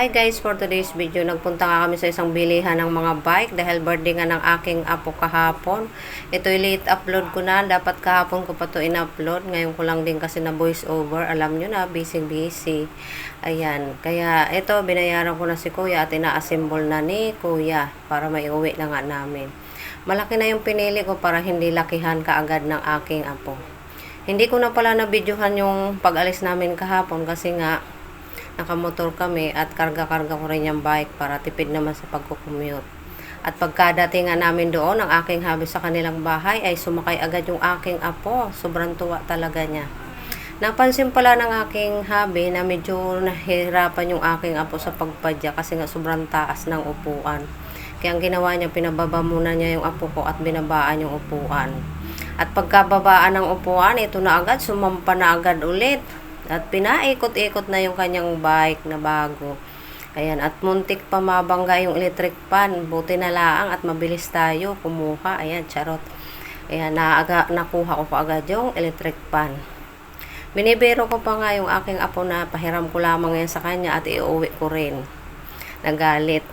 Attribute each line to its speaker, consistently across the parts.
Speaker 1: Hi guys, for today's video, nagpunta nga kami sa isang bilihan ng mga bike dahil birthday nga ng aking apo kahapon. Ito'y late upload ko na, dapat kahapon ko pa to in-upload. Ngayon ko lang din kasi na voice over, alam nyo na, busy. Ayan, kaya ito, binayaran ko na si kuya at ina-assemble na ni kuya para maiuwi na nga namin. Malaki na yung pinili ko para hindi lakihan kaagad ng aking apo. Hindi ko na pala na-videohan yung pag-alis namin kahapon kasi nga nakamotor kami at karga-karga ko rin yung bike para tipid naman sa pagkukommute. At pagkadating nga namin doon, ang aking hubby sa kanilang bahay ay sumakay agad yung aking apo. Sobrang tuwa talaga niya. Napansin pala ng aking hubby na medyo nahirapan yung aking apo sa pagpadya kasi nga sobrang taas ng upuan. Kaya ang ginawa niya, pinababa muna niya yung apo ko at binabaan yung upuan. At pagkababaan ng upuan, ito na agad, sumampa na agad ulit. At pinaikot-ikot na yung kanyang bike na bago. Ayan, at muntik pa mabangga yung electric pan. Buti na laang at mabilis tayo kumuha. Ayan, charot. Ayan, nakuha ko pa agad yung electric pan. Binibiro ko pa nga yung aking apo na pahiram ko lamang yan sa kanya at iuwi ko rin. Nagalit.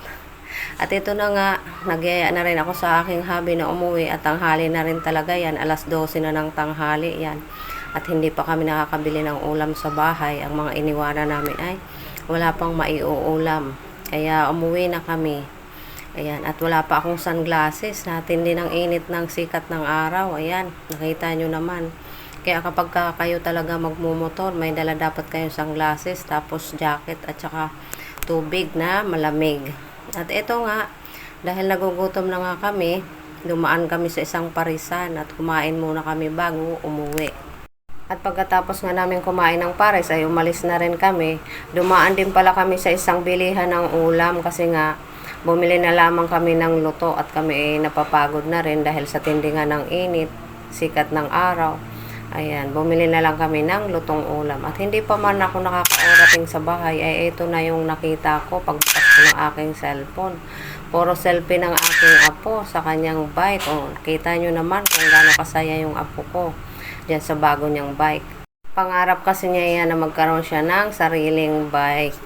Speaker 1: At ito na nga, nagyaya na rin ako sa aking hubby na umuwi at tanghali na rin talaga yan. Alas 12 na ng tanghali yan. At hindi pa kami nakakabili ng ulam sa bahay. Ang mga iniwanan namin ay wala pang maiuulam. Kaya umuwi na kami. Ayan, at wala pa akong sunglasses. Natin din ang init ng sikat ng araw. Ayan, nakita nyo naman. Kaya kapag kayo talaga magmumotor, may dala dapat kayong sunglasses, tapos jacket at saka tubig na malamig. At ito nga, dahil nagugutom na nga kami, dumaan kami sa isang parisan at kumain muna kami bago umuwi. At pagkatapos nga namin kumain ng pares ay umalis na rin kami. Dumaan din pala kami sa isang bilihan ng ulam kasi nga bumili na lamang kami ng luto at kami ay napapagod na rin dahil sa tindingan ng init, sikat ng araw. Ayan, bumili na lang kami ng lutong ulam. At hindi pa man ako nakakaarating sa bahay ay ito na yung nakita ko pagbukas ko ng aking cellphone. Puro selfie ng aking apo sa kanyang bike. O, kita nyo naman kung gaano kasaya yung apo ko diyan sa bago niyang bike. Pangarap kasi niya yan na magkaroon siya ng sariling bike.